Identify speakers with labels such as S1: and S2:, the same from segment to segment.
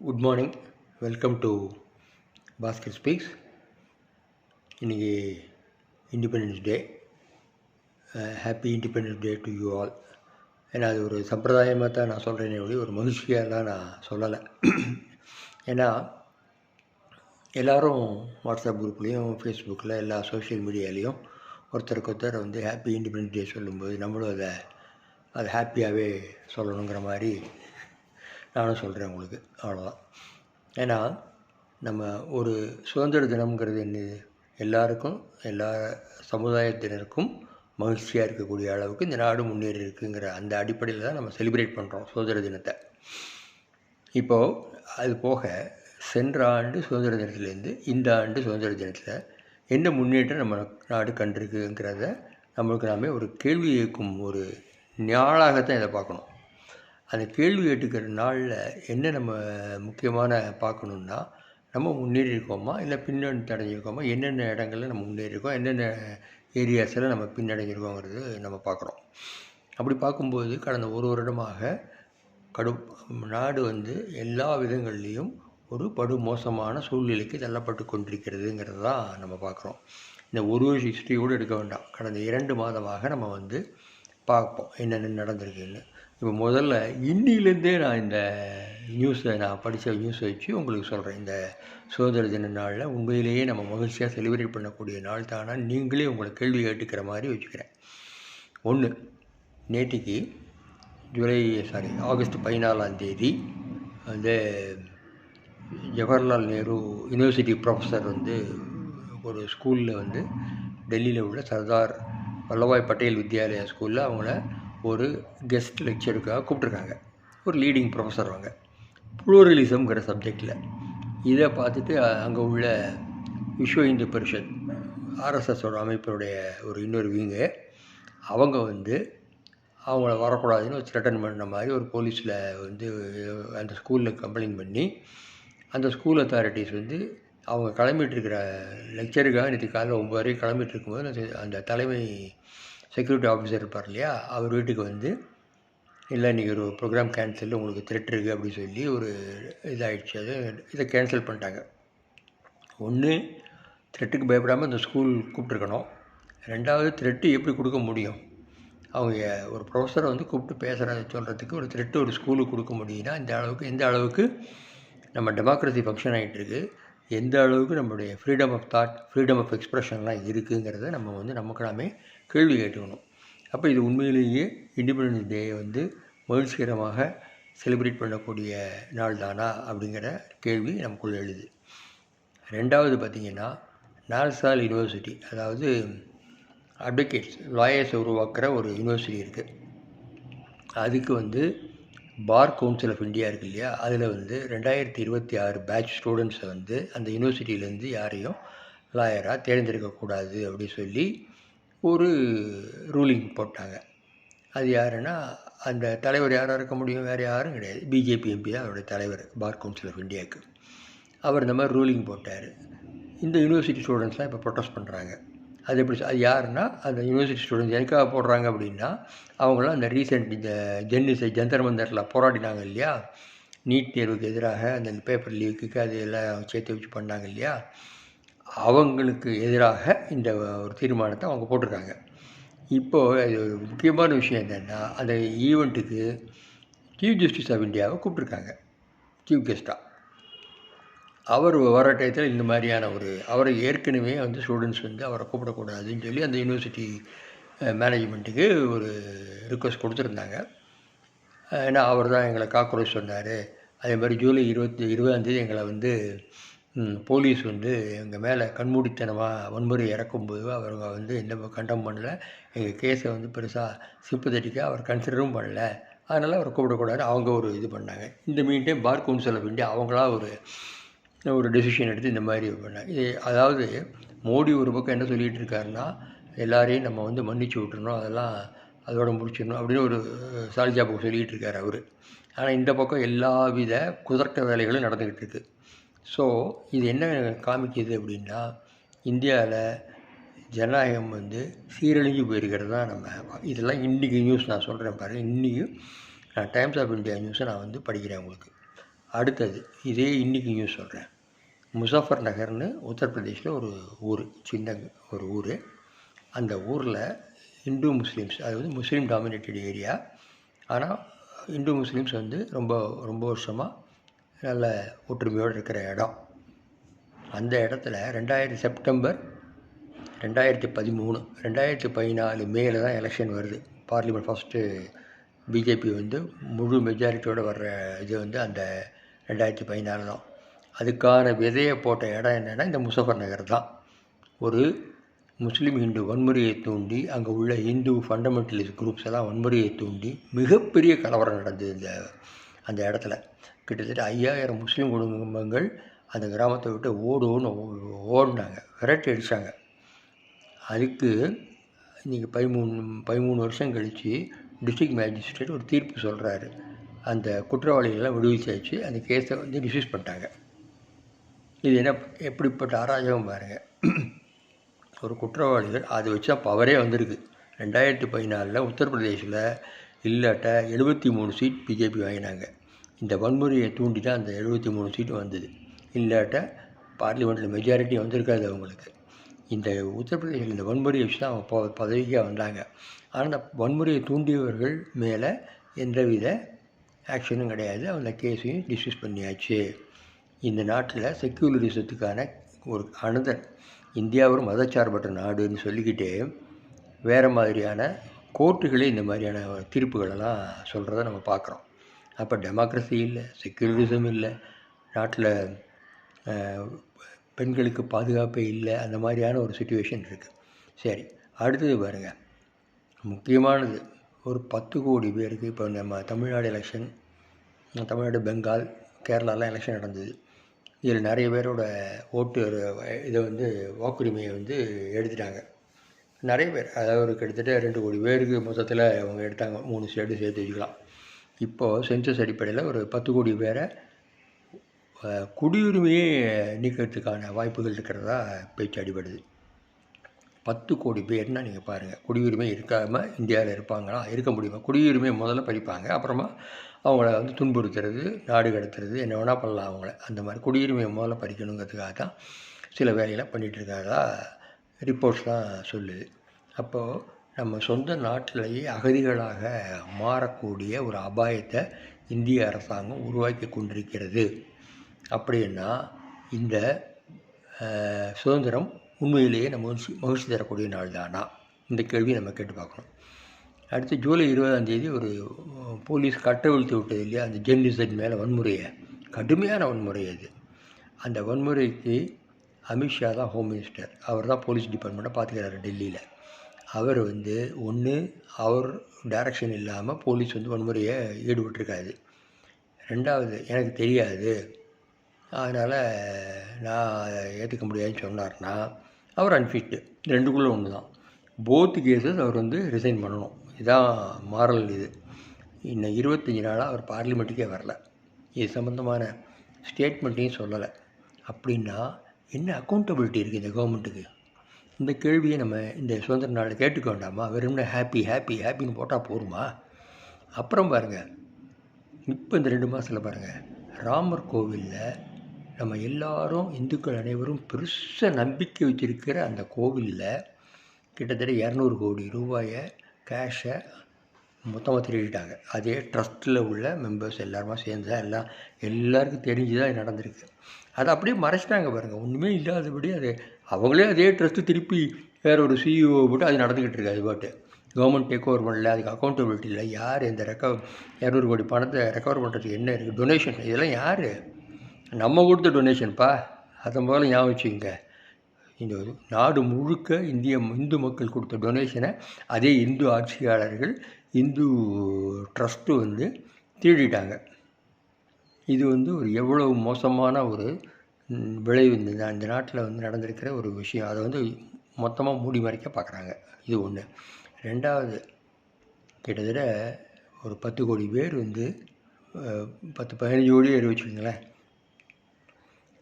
S1: Good morning, welcome to Bhaskar speaks. இன்றைக்கி independence day. Happy independence day to you all. ஏன்னா அது ஒரு சம்பிரதாயமாக தான் நான் சொல்கிறேனே ஒழிய ஒரு மகிழ்ச்சியாலாம் நான் சொல்லலை. ஏன்னா எல்லோரும் வாட்ஸ்அப் குரூப்லேயும் ஃபேஸ்புக்கில் எல்லா சோஷியல் மீடியாலேயும் ஒருத்தருக்கு ஒருத்தர் ஹாப்பி இண்டிபெண்டன்ஸ் டே சொல்லும்போது நம்மளும் அதை ஹாப்பியாகவே சொல்லணுங்கிற மாதிரி நானும் சொல்கிறேன் உங்களுக்கு. அவ்வளோதான். ஏன்னா நம்ம ஒரு சுதந்திர தினம்ங்கிறது எல்லாருக்கும், எல்லா சமுதாயத்தினருக்கும் மகிழ்ச்சியாக இருக்கக்கூடிய அளவுக்கு இந்த நாடு முன்னேறி இருக்குங்கிற அந்த அடிப்படையில் தான் நம்ம செலிப்ரேட் பண்ணுறோம் சுதந்திர தினத்தை. இப்போது அது போக சென்ற ஆண்டு சுதந்திர தினத்துலேருந்து இந்த ஆண்டு சுதந்திர தினத்தில் என்ன முன்னேற்றம் நம்ம நாடு கண்டிருக்குங்கிறத நம்மளுக்கு நாமே ஒரு கேள்வி கேட்கும் ஒரு நாளாகத்தான் இதை பார்க்கணும். அந்த கேள்வி கேட்டுக்கிற நாளில் என்ன நம்ம முக்கியமான பார்க்கணுன்னா, நம்ம முன்னேறி இருக்கோமா இல்லை பின்னடைஞ்சிருக்கோமா, என்னென்ன இடங்களில் நம்ம முன்னேறிஇருக்கோம், என்னென்ன ஏரியாஸில் நம்ம பின்னடைஞ்சிருக்கோங்கிறது நம்ம பார்க்குறோம். அப்படி பார்க்கும்போது கடந்த ஒரு வருடமாக நாடு எல்லா விதங்கள்லேயும் ஒரு படுமோசமான சூழ்நிலைக்கு தள்ளப்பட்டு கொண்டிருக்கிறதுங்கிறது தான் நம்ம பார்க்குறோம். இந்த ஒரு ஹிஸ்ட்ரியோடு எடுக்க வேண்டாம், கடந்த 2 மாதமாக நம்ம பார்ப்போம் என்னென்ன நடந்திருக்குன்னு. இப்போ முதல்ல இன்னிலேருந்தே நான் இந்த நான் படித்த நியூஸை வச்சு உங்களுக்கு சொல்கிறேன். இந்த சுதந்திர தின நாளில் உண்மையிலேயே நம்ம மகிழ்ச்சியாக செலிப்ரேட் பண்ணக்கூடிய நாள் தானா, நீங்களே உங்களை கேள்வி கேட்டுக்கிற மாதிரி வச்சுக்கிறேன். ஒன்று, நேற்றுக்கு ஆகஸ்ட் 14ஆம் தேதி ஜவஹர்லால் நேரு யூனிவர்சிட்டி ப்ரொஃபஸர் ஒரு ஸ்கூலில் டெல்லியில் உள்ள சர்தார் வல்லபாய் பட்டேல் வித்யாலயா ஸ்கூலில் அவங்கள ஒரு கெஸ்ட் லெக்சருக்காக கூப்பிட்ருக்காங்க. ஒரு லீடிங் ப்ரொஃபஸர் அவங்க ப்ளூரலிசம்ங்கிற சப்ஜெக்டில். இதை பார்த்துட்டு அங்கே உள்ள விஸ்வ இந்து பரிஷத், ஆர்எஸ்எஸோட அமைப்பினுடைய ஒரு இன்னொரு விங்கு, அவங்க அவங்கள வரக்கூடாதுன்னு ஒரு த்ரெட்டன் பண்ண மாதிரி ஒரு போலீஸில் அந்த ஸ்கூலில் கம்ப்ளைண்ட் பண்ணி அந்த ஸ்கூல் அத்தாரிட்டிஸ் அவங்க கிளம்பிகிட்ருக்கிற லெக்சருக்காக நேற்று காலையில் 9 வரைக்கும் கிளம்பிட்டு இருக்கும்போது அந்த தலைமை செக்யூரிட்டி ஆஃபீஸர் இருப்பார் இல்லையா, அவர் வீட்டுக்கு இல்லை இன்றைக்கி ஒரு ப்ரோக்ராம் கேன்சல், உங்களுக்கு த்ரெட் இருக்குது அப்படின்னு சொல்லி ஒரு இதாகிடுச்சு. இதை கேன்சல் பண்ணிட்டாங்க. ஒன்று, த்ரெட்டுக்கு பயப்படாமல் இந்த ஸ்கூல் கூப்பிட்ருக்கணும். ரெண்டாவது, த்ரெட்டு எப்படி கொடுக்க முடியும்? அவங்க ஒரு ப்ரொஃபஸரை கூப்பிட்டு சொல்கிறதுக்கு ஒரு த்ரெட்டு ஒரு ஸ்கூலுக்கு கொடுக்க முடியும்னா எந்த அளவுக்கு நம்ம டெமோக்ரஸி ஃபங்க்ஷன் ஆகிட்டுருக்கு, எந்த அளவுக்கு நம்மளுடைய freedom of thought, freedom of எக்ஸ்ப்ரெஷன்லாம் இருக்குங்கிறத நம்ம நமக்கு நாமே கேள்வி கேட்டுக்கணும். அப்போ இது உண்மையிலேயே இண்டிபெண்டன்ஸ் டேயை மகிழ்ச்சிகரமாக செலிப்ரேட் பண்ணக்கூடிய நாள் தானா அப்படிங்கிற கேள்வி நமக்குள்ளே எழுது. ரெண்டாவது பார்த்திங்கன்னா, நால்சால் யூனிவர்சிட்டி, அதாவது அட்வொகேட்ஸ், லாயர்ஸை உருவாக்குற ஒரு யூனிவர்சிட்டி இருக்குது. அதுக்கு பார் கவுன்சில் ஆஃப் இந்தியா இருக்குது இல்லையா, அதில் 2026 பேட்ச் ஸ்டூடெண்ட்ஸை அந்த யூனிவர்சிட்டியிலேருந்து யாரையும் லாயராக தேர்ந்தெடுக்கக்கூடாது அப்படின்னு சொல்லி ஒரு ரூலிங் போட்டாங்க. அது யாருன்னா, அந்த தலைவர் யாராக இருக்க முடியும்? வேறு யாரும் கிடையாது, பிஜேபி எம்பி தான் அவருடைய தலைவர் பார் கவுன்சில் ஆஃப் இந்தியாவுக்கு. அவர் இந்த மாதிரி ரூலிங் போட்டார். இந்த யூனிவர்சிட்டி ஸ்டூடெண்ட்ஸ்லாம் இப்போ ப்ரொட்டஸ்ட் பண்ணுறாங்க. அது எப்படி? அது யாருன்னா, அந்த யூனிவர்சிட்டி ஸ்டூடெண்ட்ஸ் எதுக்காக போடுறாங்க அப்படின்னா, அவங்களாம் அந்த ரீசெண்ட் இந்த ஜந்தர் மந்தரில் போராடினாங்க இல்லையா, நீட் தேர்வுக்கு எதிராக அந்த பேப்பர் லீக்குக்கு அது எல்லாம் சேர்த்து வச்சு பண்ணாங்க இல்லையா, அவங்களுக்கு எதிராக இந்த ஒரு தீர்மானத்தை அவங்க போட்டிருக்காங்க. இப்போது அது ஒரு முக்கியமான விஷயம் என்னென்னா, அந்த ஈவெண்ட்டுக்கு சீஃப் ஜஸ்டிஸ் ஆஃப் இந்தியாவை கூப்பிட்ருக்காங்க சீஃப் கெஸ்ட்டாக. அவர் வர டயத்தில் இந்த மாதிரியான அவரை ஏற்கனவே ஸ்டூடெண்ட்ஸ் அவரை கூப்பிடக்கூடாதுன்னு சொல்லி அந்த யூனிவர்சிட்டி மேனேஜ்மெண்ட்டுக்கு ஒரு ரிக்வெஸ்ட் கொடுத்துருந்தாங்க. ஏன்னா அவர் தான் எங்களை காக்ரோச் சொன்னார். அதே மாதிரி ஜூலை 20ஆம் தேதி எங்களை போலீஸ் எங்கள் மேலே கண்மூடித்தனமாக வன்முறை இறக்கும்போது அவங்க எந்த கண்டம் பண்ணல, எங்கள் கேஸை பெருசாக சிம்பத்தட்டிக்காக அவர் கன்சிடரும் பண்ணல, அதனால் அவரை கூப்பிடக்கூடாது அவங்க ஒரு இது பண்ணாங்க. இந்த meantime bar council of India அவங்களா ஒரு டெசிஷன் எடுத்து இந்த மாதிரி பண்ணாங்க. இது அதாவது மோடி ஒரு பக்கம் என்ன சொல்லிகிட்டு இருக்காருன்னா, எல்லாரையும் நம்ம மன்னிச்சு விட்டுறணும், அதோட முடிச்சிடணும் அப்படின்னு ஒரு சால்ஜாபுக்கு சொல்லிகிட்டு இருக்கார் அவர். ஆனால் இந்த பக்கம் எல்லா வித குதர்க்க வேலைகளும் நடந்துக்கிட்டு இருக்குது. ஸோ இது என்ன காமிக்குது அப்படின்னா, இந்தியாவில் ஜனநாயகம் சீரழிஞ்சு போயிருக்கிறது தான் நம்ம இதெல்லாம் இன்றைக்கி நியூஸ் நான் சொல்கிறேன் பாருங்கள். இன்றைக்கும் நான் டைம்ஸ் ஆஃப் இந்தியா நியூஸை நான் படிக்கிறேன் உங்களுக்கு. அடுத்தது இதே இன்றைக்கி நியூஸ் சொல்கிறேன். முசாஃபர் நகர்னு உத்தரப்பிரதேஷில் ஒரு ஊர், சின்ன ஒரு ஊர். அந்த ஊரில் இந்து முஸ்லீம்ஸ், அது வந்து முஸ்லீம் டாமினேட்டட் ஏரியா. ஆனால் இந்து முஸ்லீம்ஸ் வந்து ரொம்ப ரொம்ப வருஷமாக நல்ல ஒற்றுமையோடு இருக்கிற இடம். அந்த இடத்துல செப்டம்பர் 2013, 2014 மேல தான் எலெக்ஷன் வருது. பார்லிமெண்ட் ஃபஸ்ட்டு பிஜேபி வந்து முழு மெஜாரிட்டியோடு வர்ற இது வந்து அந்த 2014 தான். அதுக்கான விதையை போட்ட இடம் என்னென்னா இந்த முசாஃபர் நகர் தான். ஒரு முஸ்லீம் ஹிந்து வன்முறையை தூண்டி, அங்கே உள்ள இந்து ஃபண்டமெண்டலிஸ்ட் குரூப்ஸ் எல்லாம் வன்முறையை தூண்டி மிகப்பெரிய கலவரம் நடந்தது அந்த இடத்துல. கிட்டத்தட்ட 5000 முஸ்லீம் குடும்பங்கள் அந்த கிராமத்தை விட்டு ஓடினாங்க, விரட்டி அடித்தாங்க. அதுக்கு இன்றைக்கி 13 வருஷம் கழித்து டிஸ்ட்ரிக்ட் மேஜிஸ்ட்ரேட் ஒரு தீர்ப்பு சொல்கிறாரு. அந்த குற்றவாளிகளெல்லாம் விடுவிச்சாச்சு, அந்த கேஸை வந்து டிஸ்மிஸ் பண்ணிட்டாங்க. இது எப்படிப்பட்ட அராஜகம் பாருங்கள். ஒரு குற்றவாளிகள் அதை வச்சு தான் பவரே வந்திருக்கு. 2014 உத்தரப்பிரதேசில் இல்லாட்ட 73 சீட் பிஜேபி வாங்கினாங்க. இந்த வன்முறையை தூண்டி தான் அந்த 73 சீட்டு வந்தது. இல்லாட்ட பார்லிமெண்ட்டில் மெஜாரிட்டி வந்திருக்காது அவங்களுக்கு. இந்த உத்தரப்பிரதேசில் இந்த வன்முறையை வச்சு தான் அவங்க பதவிக்காக வந்தாங்க. ஆனால் அந்த வன்முறையை தூண்டியவர்கள் மேலே எந்தவித ஆக்ஷனும் கிடையாது. அந்த கேஸையும் டிஸ்மிஸ் பண்ணியாச்சு. இந்த நாட்டில் செக்யூலரிசத்துக்கான ஒரு அனதர் இந்தியா ஒரு மதச்சார்பற்ற நாடுன்னு சொல்லிக்கிட்டே வேறு மாதிரியான கோர்ட்டுகளே இந்த மாதிரியான தீர்ப்புகளெல்லாம் சொல்கிறத நம்ம பார்க்குறோம். அப்போ டெமோக்ரஸி இல்லை, செக்யூலரிசம் இல்லை, நாட்டில் பெண்களுக்கு பாதுகாப்பே இல்லை, அந்த மாதிரியான ஒரு சுச்சுவேஷன் இருக்குது. சரி, அடுத்தது பாருங்கள், முக்கியமானது ஒரு 10 கோடி பேருக்கு இப்போ நம்ம தமிழ்நாடு எலெக்ஷன், தமிழ்நாடு, பெங்கால், கேரளாலாம் எலெக்ஷன் நடந்தது. இதில் நிறைய பேரோட ஓட்டு இதை வந்து வாக்குரிமையை வந்து எடுத்துட்டாங்க. நிறைய பேர், அதாவது ஒரு கிட்டத்தட்ட 2 கோடி பேருக்கு மொத்தத்தில் அவங்க எடுத்தாங்க. 3 ஸ்டேட்டு சேர்த்து வச்சுக்கலாம். இப்போது சென்சஸ் அடிப்படையில் ஒரு 10 கோடி பேரை குடியுரிமையே நீக்கிறதுக்கான வாய்ப்புகள் இருக்கிறதா பேச்சு அடிபடுது. 10 கோடி பேர்னால் நீங்கள் பாருங்கள், குடியுரிமை இருக்காமல் இந்தியாவில் இருப்பாங்களா? இருக்க முடியுமா? குடியுரிமை முதல்ல பறிப்பாங்க, அப்புறமா அவங்கள வந்து துன்புறுத்துறது, நாடு கடத்துறது, என்ன வேணால் பண்ணலாம் அவங்கள. அந்த மாதிரி குடியுரிமையை முதல்ல பறிக்கணுங்கிறதுக்காக தான் சில வேலையெல்லாம் பண்ணிகிட்ருக்காதா ரிப்போர்ட்ஸ்லாம் சொல்லுது. அப்போது நம்ம சொந்த நாட்டிலேயே அகதிகளாக மாறக்கூடிய ஒரு அபாயத்தை இந்திய அரசாங்கம் உருவாக்கி கொண்டிருக்கிறது. அப்படின்னா இந்த சுதந்திரம் உண்மையிலேயே நம்ம மகிழ்ச்சி தரக்கூடிய நாள் தானா? இந்த கேள்வியை நம்ம கேட்டு பார்க்கணும். அடுத்து ஜூலை 20ஆம் ஒரு போலீஸ் கட்டவிழ்த்து விட்டது இல்லையா, அந்த ஜெர்னலிஸ்ட் மேலே வன்முறையை, கடுமையான வன்முறை அது. அந்த வன்முறைக்கு அமித்ஷா தான் ஹோம் மினிஸ்டர், அவர் தான் போலீஸ் டிபார்ட்மெண்ட்டை பார்த்துக்கிறாரு டெல்லியில். அவர் வந்து ஒன்று அவர் டைரக்ஷன் இல்லாமல் போலீஸ் வந்து வன்முறையை ஈடுபட்டிருக்காது. ரெண்டாவது, எனக்கு தெரியாது, அதனால் நான் ஏற்றுக்க முடியாதுன்னு சொன்னார்னா அவர் அன்ஃபிட்டு. ரெண்டுக்குள்ளே ஒன்று தான். போத் கேஸஸ் அவர் வந்து ரிசைன் பண்ணணும். இதுதான் மாரல். இது இன்னும் 25 நாளாக அவர் பார்லிமெண்ட்டுக்கே வரல, இது சம்மந்தமான ஸ்டேட்மெண்ட்டையும் சொல்லலை. அப்படின்னா என்ன அக்கௌண்டபிலிட்டி இருக்குது இந்த கவர்மெண்ட்டுக்கு? இந்த கேள்வியை நம்ம இந்த சுதந்திர நாளில் கேட்டுக்க வேண்டாமா? வெறும்னா ஹாப்பின்னு போட்டால் போருமா? அப்புறம் பாருங்கள், இப்போ இந்த 2 மாதத்தில் பாருங்கள், ராமர் கோவிலில் நம்ம எல்லாரும், இந்துக்கள் அனைவரும் பெருசாக நம்பிக்கை வச்சுருக்கிற அந்த கோவிலில் கிட்டத்தட்ட 200 கோடி ரூபாயை கேஷை மொத்தமாக திருடிட்டாங்க. அதே ட்ரஸ்ட்டில் உள்ள மெம்பர்ஸ் எல்லாருமா சேர்ந்து தான் எல்லாருக்கும் தெரிஞ்சு தான் நடந்திருக்கு. அதை அப்படியே மறைச்சிட்டாங்க பாருங்கள், ஒன்றுமே இல்லாதபடி. அது அவங்களே அதே ட்ரஸ்ட்டு திருப்பி வேறு ஒரு சிஇஓ போட்டு அது நடந்துக்கிட்டு இருக்குது. அது பாட்டு கவர்மெண்ட் டேக் ஓவர் பண்ணல, அதுக்கு அக்கௌண்டபிலிட்டி இல்லை. யார் இந்த 200 கோடி பணத்தை ரெக்கவர் பண்ணுறதுக்கு என்ன இருக்குது? டொனேஷன், இதெல்லாம் யார்? நம்ம கொடுத்த டொனேஷன்ப்பா, அதை முதல்ல ஞாபகம் வச்சுங்க. இந்த நாடு முழுக்க இந்து மக்கள் கொடுத்த டொனேஷனை அதே இந்து ஆட்சியாளர்கள், இந்து ட்ரஸ்ட்டு வந்து திருடிட்டாங்க. இது வந்து ஒரு எவ்வளவு மோசமான ஒரு விளைவு இந்த நாட்டில் வந்து நடந்திருக்கிற ஒரு விஷயம். அதை வந்து மொத்தமாக மூடி மறைக்க பார்க்குறாங்க. இது ஒன்று. ரெண்டாவது, கிட்டத்தட்ட ஒரு 10 கோடி பேர் வந்து 10-15 கோடி பேர் வச்சுக்கோங்களேன்,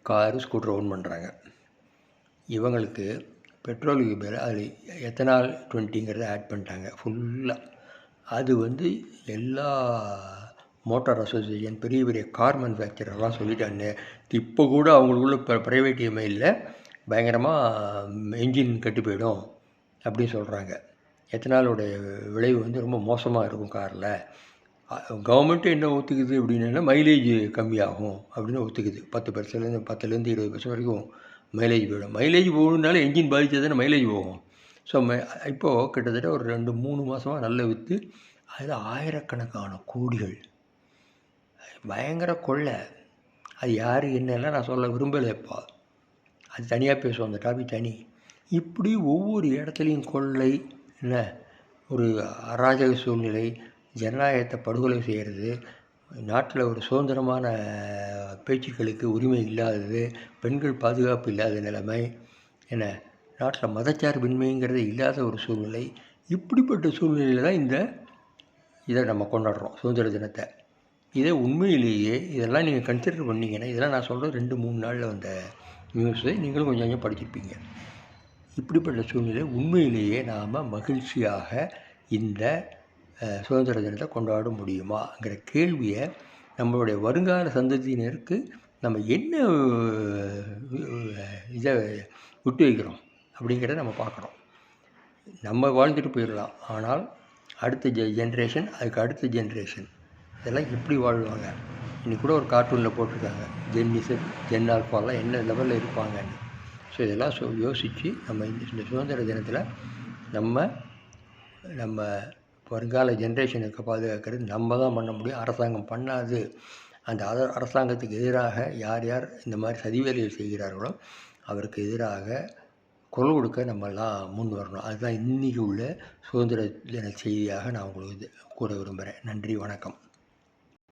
S1: காரு ஸ்கூட்டர் ஓன் பண்ணுறாங்க. இவங்களுக்கு பெட்ரோலுக்கு பேர் அதில் எத்தனால் 20ங்கிறத ஆட் பண்ணிட்டாங்க ஃபுல்லாக. அது வந்து எல்லா மோட்டார் அசோசியேஷன், பெரிய பெரிய கார் மேனுஃபேக்சரர்லாம் சொல்லிட்டாங்க. இப்போ கூட அவங்களுக்குள்ள இப்போ ப்ரைவேட் இமெயிலில் பயங்கரமாக என்ஜின் கெட்டு போயிடும் அப்படின்னு சொல்கிறாங்க. எத்தனாலோடைய விளைவு வந்து ரொம்ப மோசமாக இருக்கும் காரில். கவர்மெண்ட்டு என்ன ஒத்துக்குது அப்படின்னா மைலேஜ் கம்மியாகும் அப்படின்னு ஒத்துக்குது. 10% 20% வரைக்கும் மைலேஜ் போயிடும். மைலேஜ் போகணுன்னால என்ஜின் பாதித்தா தானே மைலேஜ் போகும். ஸோ இப்போது கிட்டத்தட்ட ஒரு 2-3 மாதமாக நல்ல விற்று அதில் ஆயிரக்கணக்கான கோடிகள் பயங்கர கொள்ளை. அது யார் என்னெல்லாம் நான் சொல்ல விரும்பலைப்பா, அது தனியாக பேசுவோம், அந்த டாபிக் தனி. இப்படி ஒவ்வொரு இடத்துலையும் கொள்ளை, என்ன ஒரு அராஜக சூழ்நிலை, ஜனநாயகத்தை படுகொலை செய்கிறது, நாட்டில் ஒரு சுதந்திரமான பேச்சுக்களுக்கு உரிமை இல்லாதது, பெண்கள் பாதுகாப்பு இல்லாத நிலைமை, என்ன நாட்டில் மதச்சார்பின்மைங்கிறது இல்லாத ஒரு சூழ்நிலை. இப்படிப்பட்ட சூழ்நிலையில் தான் இதை நம்ம கொண்டாடுறோம், சுதந்திர தினத்தை. இதை உண்மையிலேயே இதெல்லாம் நீங்கள் கன்சிடர் பண்ணிங்கன்னா, இதெல்லாம் நான் சொல்கிறது 2-3 நாளில் வந்த நியூஸு, நீங்களும் கொஞ்சம் கொஞ்சம் படிச்சிருப்பீங்க. இப்படிப்பட்ட சூழ்நிலை உண்மையிலேயே நாம் மகிழ்ச்சியாக இந்த சுதந்திர தினத்தை கொண்டாட முடியுமாங்கிற கேள்வியை நம்மளுடைய வருங்கால சந்ததியினருக்கு நம்ம என்ன இதை விட்டு வைக்கிறோம் அப்படிங்கிறத நம்ம பார்க்குறோம். நம்ம வாழ்ந்துட்டு போயிடலாம், ஆனால் அடுத்த ஜென்ரேஷன், அதுக்கு அடுத்த ஜென்ரேஷன் இதெல்லாம் எப்படி வாழ்வாங்க? இன்றைக்கி கூட ஒரு கார்ட்டூனில் போட்டிருக்காங்க, ஜென் இசட், ஜென் ஆல்ஃபாலாம் என்ன லெவலில் இருப்பாங்கன்னு. ஸோ இதெல்லாம் யோசித்து நம்ம இந்த சுதந்திர தினத்தில் நம்ம வருங்கால ஜென்ரேஷனுக்கு பாதுகாக்கிறது நம்ம தான் பண்ண முடியும், அரசாங்கம் பண்ணாது. அந்த அரசாங்கத்துக்கு எதிராக யார் யார் இந்த மாதிரி சதிவேலைகள் செய்கிறார்களோ அவருக்கு எதிராக குரல் கொடுக்க நம்மெல்லாம் முன் வரணும். அதுதான் இன்றைக்கி உள்ள சுதந்திர தின செய்தியாக நான் உங்களுக்கு கூற விரும்புகிறேன். நன்றி, வணக்கம்.